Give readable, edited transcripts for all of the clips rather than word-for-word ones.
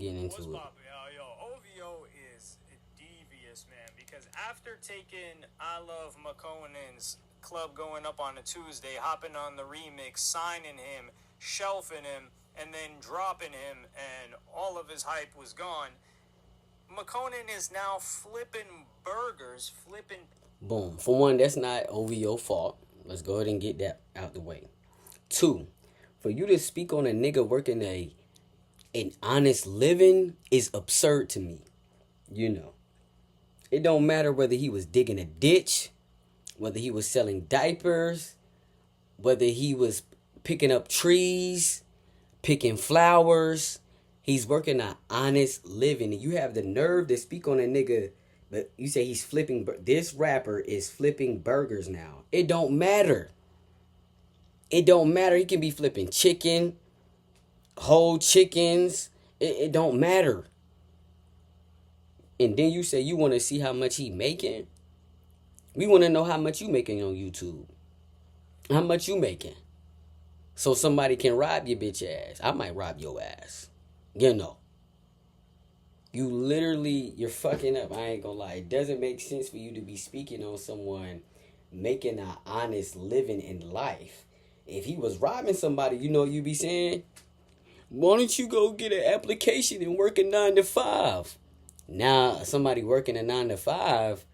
getting What's into it. poppin', yo? OVO is devious, man. Because after taking I Love Makonnen's club going up on a Tuesday, hopping on the remix, signing him, shelving him, and then dropping him, and all of his hype was gone. Makonnen is now flipping burgers, flipping. Boom. For one, that's not OVO fault. Let's go ahead and get that out the way. Two, for you to speak on a nigga working an honest living is absurd to me. You know. It don't matter whether he was digging a ditch, whether he was selling diapers, whether he was picking up trees, picking flowers. He's working an honest living. And you have the nerve to speak on a nigga, but you say he's flipping. This rapper is flipping burgers now. It don't matter. It don't matter. He can be flipping chicken, whole chickens. It don't matter. And then you say you want to see how much he making. We want to know how much you making on YouTube. How much you making? So somebody can rob your bitch ass. I might rob your ass. You know. You're fucking up. I ain't gonna lie. It doesn't make sense for you to be speaking on someone making an honest living in life. If he was robbing somebody, you know you be saying, why don't you go get an application and work a 9 to 5? Now, somebody working a 9 to 5,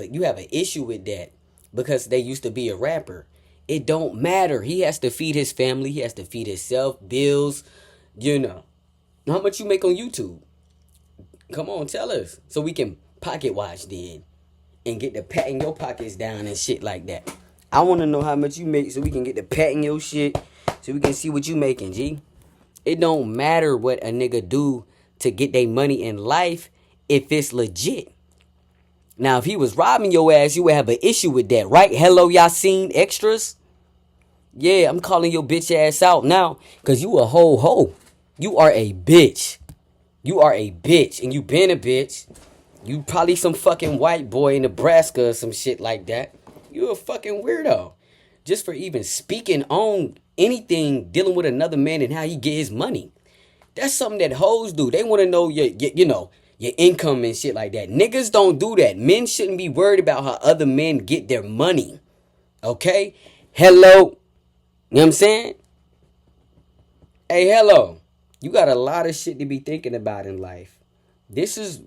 you have an issue with that because they used to be a rapper. It don't matter. He has to feed his family. He has to feed himself, bills, you know. How much you make on YouTube? Come on, tell us so we can pocket watch then and get the patting your pockets down and shit like that. I want to know how much you make so we can get the patting your shit so we can see what you making, G. It don't matter what a nigga do to get their money in life if it's legit. Now, if he was robbing your ass, you would have an issue with that, right? Helloyassine extras? Yeah, I'm calling your bitch ass out now because you a whole hoe. You are a bitch. You are a bitch and you been a bitch. You probably some fucking white boy in Nebraska or some shit like that. You a fucking weirdo. Just for even speaking on anything dealing with another man and how he get his money. That's something that hoes do. They want to know your income and shit like that. Niggas don't do that. Men shouldn't be worried about how other men get their money. Okay? Hello. You know what I'm saying? Hey, hello. You got a lot of shit to be thinking about in life. This is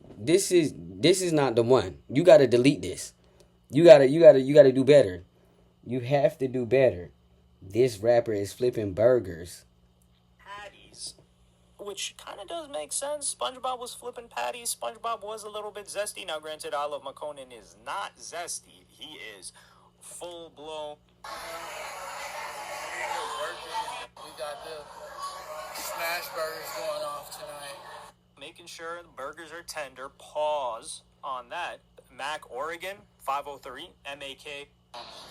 not the one. You gotta delete this. You gotta do better. You have to do better. This rapper is flipping burgers. Patties, which kind of does make sense. SpongeBob was flipping patties. SpongeBob was a little bit zesty. Now, granted, I Love Makonnen is not zesty. He is full blown. We got the smash burgers going off tonight. Making sure the burgers are tender. Pause on that. Mac, Oregon, 503, MAK.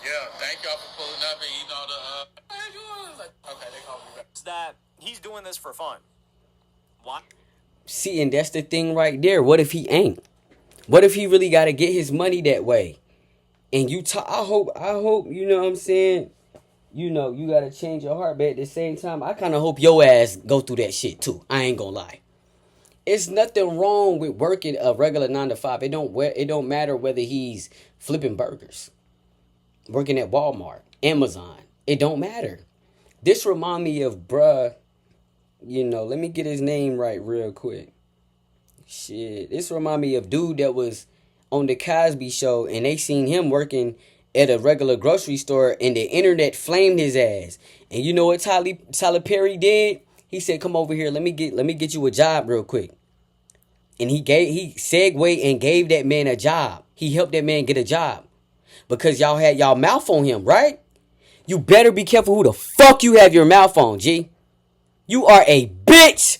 Yeah, thank y'all for pulling up and eating all the, okay, they called me back. That he's doing this for fun. Why? See, and that's the thing right there. What if he ain't? What if he really got to get his money that way? And I hope, you know what I'm saying? You know, you got to change your heart, but at the same time, I kind of hope your ass go through that shit too. I ain't gonna lie. It's nothing wrong with working a regular 9 to 5. It don't matter whether he's flipping burgers, working at Walmart, Amazon. It don't matter. This remind me of bruh. You know, let me get his name right real quick. Shit, this remind me of dude that was on the Cosby Show, and they seen him working at a regular grocery store, and the internet flamed his ass. And you know what Tyler Perry did? He said, "Come over here. Let me get you a job real quick." And he segued and gave that man a job. He helped that man get a job because y'all had y'all mouth on him, right? You better be careful who the fuck you have your mouth on, G. You are a bitch.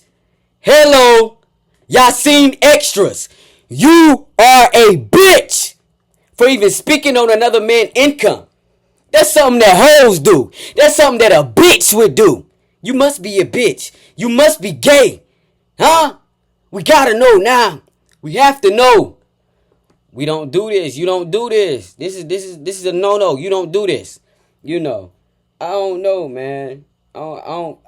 Hello, Yassine extras. You are a bitch for even speaking on another man's income. That's something that hoes do. That's something that a bitch would do. You must be a bitch. You must be gay. Huh? We gotta know now. We have to know. We don't do this. You don't do this. This is a no-no. You don't do this. You know. I don't know, man. I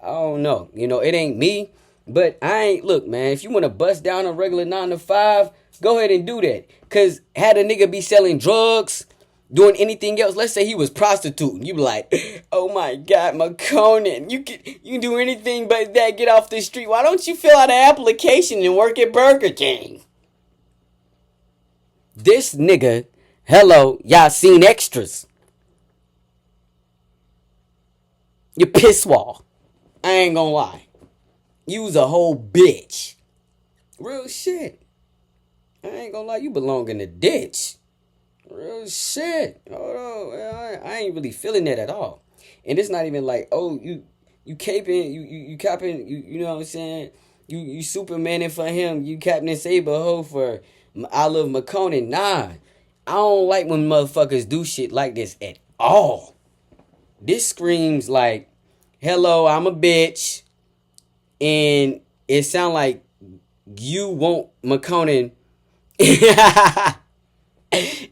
don't know. You know, it ain't me. But I ain't, look, man, if you want to bust down a regular 9 to 5, go ahead and do that. Because had a nigga be selling drugs, doing anything else, let's say he was prostituting, you be like, oh my God, Makonnen, you can do anything but that, get off the street. Why don't you fill out an application and work at Burger King? This nigga, Helloyassine extras. You pisswall. I ain't gonna lie. You was a whole bitch. Real shit. I ain't gonna lie, you belong in the ditch. Real shit. Hold on. I ain't really feeling that at all. And it's not even like, oh, you caping, you copping, you know what I'm saying? You Supermaning for him, you Captain Saberho for I love Makonnen. Nah. I don't like when motherfuckers do shit like this at all. This screams like, hello, I'm a bitch. And it sound like you want Makonnen and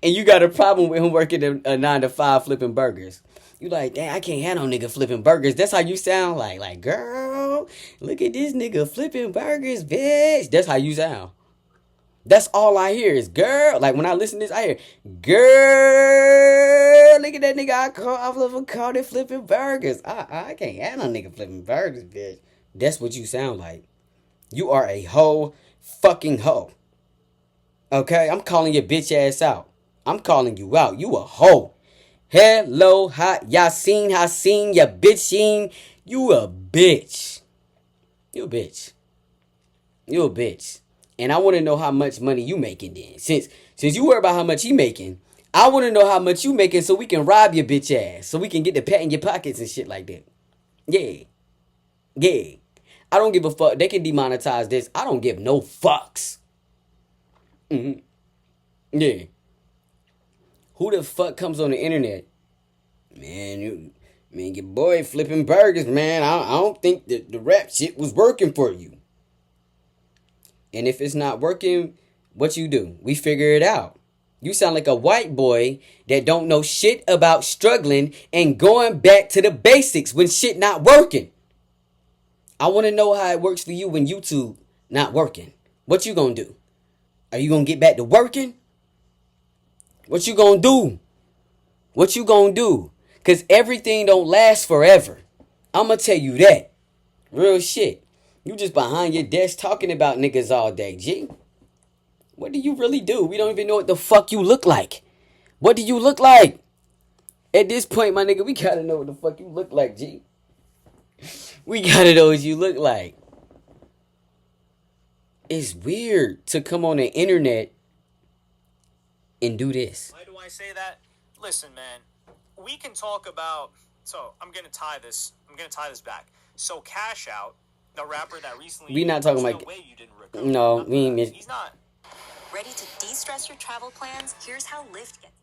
you got a problem with him working a 9 to 5 flipping burgers. You like, damn, I can't have no nigga flipping burgers. That's how you sound like, girl, look at this nigga flipping burgers, bitch. That's how you sound. That's all I hear is girl. Like when I listen to this, I hear girl. Look at that nigga. I call it flipping burgers. I can't have no nigga flipping burgers, bitch. That's what you sound like. You are a hoe, fucking hoe. Okay, I'm calling your bitch ass out. I'm calling you out. You a hoe. Hello, HATIN, ya bitching. You a bitch. You a bitch. You a bitch. And I want to know how much money you making then. Since you worry about how much he making, I want to know how much you making so we can rob your bitch ass. So we can get the pat in your pockets and shit like that. Yeah. Yeah. I don't give a fuck. They can demonetize this. I don't give no fucks. Mm-hmm. Yeah. Who the fuck comes on the internet? Man, your boy flipping burgers, man. I don't think that the rap shit was working for you. And if it's not working, what you do? We figure it out. You sound like a white boy that don't know shit about struggling and going back to the basics when shit not working. I want to know how it works for you when YouTube not working. What you gonna do? Are you gonna get back to working? What you gonna do? What you gonna do? Because everything don't last forever. I'm gonna tell you that. Real shit. You just behind your desk talking about niggas all day, G. What do you really do? We don't even know what the fuck you look like. What do you look like? At this point, my nigga, we gotta know what the fuck you look like, G. We gotta know what you look like. It's weird to come on the internet and do this. Why do I say that? Listen, man, we can talk about. So I'm gonna tie this back. So Cash Out, the rapper that recently. We not talking like. No way you didn't recover. No, we ain't. He's not. Ready to de-stress your travel plans? Here's how Lyft gets.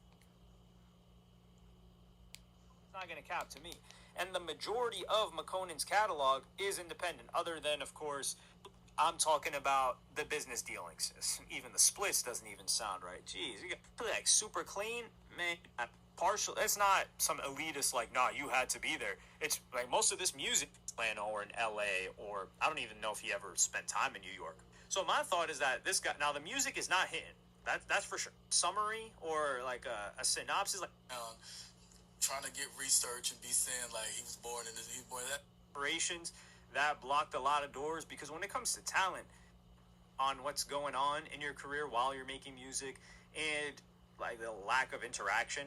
It's not gonna cap to me. And the majority of Makonnen's catalog is independent, other than, of course, I'm talking about the business dealings. Even the splits doesn't even sound right. Jeez, you got like super clean, man. Partial. It's not some elitist like, nah, you had to be there. It's like most of this music playing or in LA, or I don't even know if he ever spent time in New York. So my thought is that this guy, now the music is not hitting. That's for sure. Summary or like a synopsis, like Trying to get research and be saying like he was born in this, he was born in that. operations that blocked a lot of doors, because when it comes to talent, on what's going on in your career while you're making music and like the lack of interaction.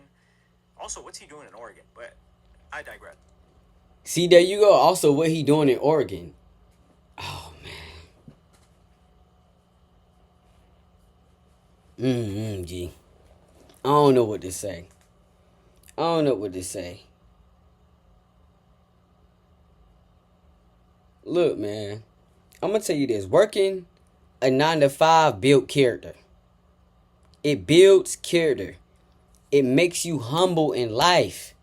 Also, what's he doing in Oregon? But I digress. See, there you go. Also, what he doing in Oregon. Oh, man. G. I don't know what to say. Look, man. I'm going to tell you this. Working a 9 to 5 build character. It builds character. It makes you humble in life.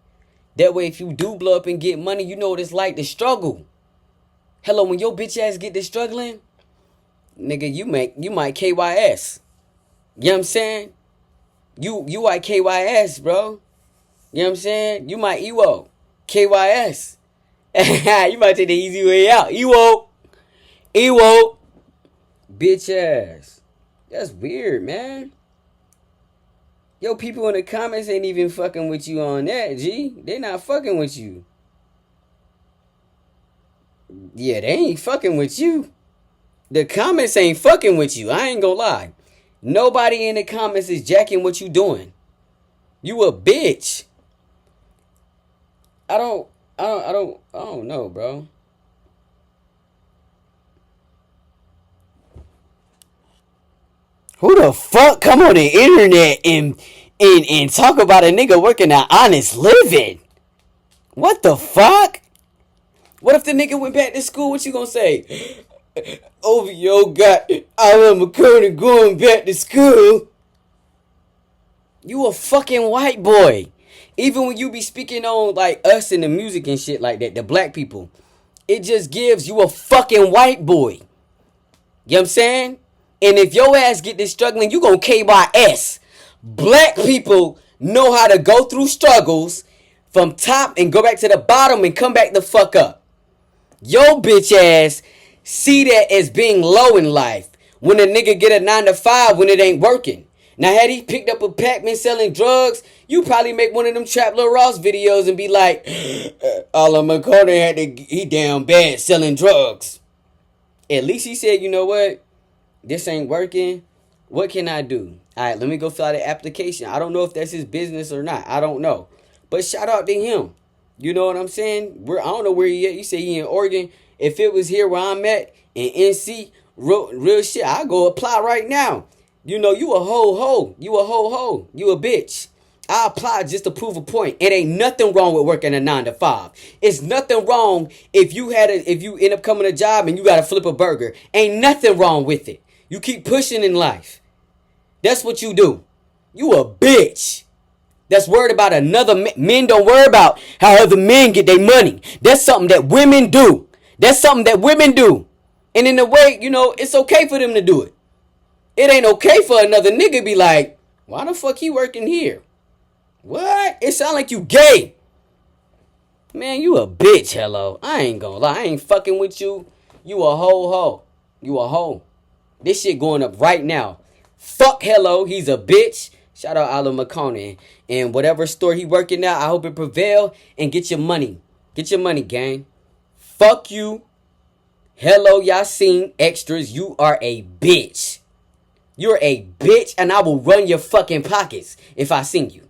That way, if you do blow up and get money, you know what it's like to struggle. Hello, when your bitch ass get to struggling, nigga, you might KYS. You know what I'm saying? You like KYS, bro. You know what I'm saying? You might EWO. KYS. You might take the easy way out. EWO. Ewo. Bitch ass. That's weird, man. Yo, people in the comments ain't even fucking with you on that, G. They not fucking with you. Yeah, they ain't fucking with you. The comments ain't fucking with you. I ain't gonna lie. Nobody in the comments is jacking what you doing. You a bitch. I don't know, bro. Who the fuck come on the internet and talk about a nigga working an honest living? What the fuck? What if the nigga went back to school? What you gonna say? OVO got Alan Makonnen going back to school. You a fucking white boy. Even when you be speaking on like us and the music and shit like that, the black people, it just gives you a fucking white boy. You know what I'm saying? And if your ass get this struggling, you gonna KYS. Black people know how to go through struggles from top and go back to the bottom and come back the fuck up. Yo bitch ass see that as being low in life. When a nigga get a 9 to 5 when it ain't working. Now had he picked up a Pac-Man selling drugs, you probably make one of them Trap Lil Ross videos and be like, Alan Makonnen he down bad selling drugs. At least he said, you know what? This ain't working. What can I do? Alright, let me go fill out the application. I don't know if that's his business or not. I don't know. But shout out to him. You know what I'm saying? I don't know where he at. You say he in Oregon. If it was here where I'm at in NC, real shit, I go apply right now. You know, you a ho-ho. You a ho-ho. You a bitch. I apply just to prove a point. It ain't nothing wrong with working a 9 to 5. It's nothing wrong if you end up coming to a job and you gotta flip a burger. Ain't nothing wrong with it. You keep pushing in life. That's what you do. You a bitch. That's worried about another men don't worry about how other men get their money. That's something that women do. That's something that women do. And in a way, you know, it's okay for them to do it. It ain't okay for another nigga to be like, why the fuck he working here? What? It sound like you gay. Man, you a bitch, hello. I ain't gonna lie. I ain't fucking with you. You a ho-ho. You a hoe. This shit going up right now. Fuck hello. He's a bitch. Shout out Alan Makonnen. And whatever store he working at, I hope it prevail. And get your money. Get your money, gang. Fuck you. HelloYassine extras. You are a bitch. You're a bitch. And I will run your fucking pockets if I sing you.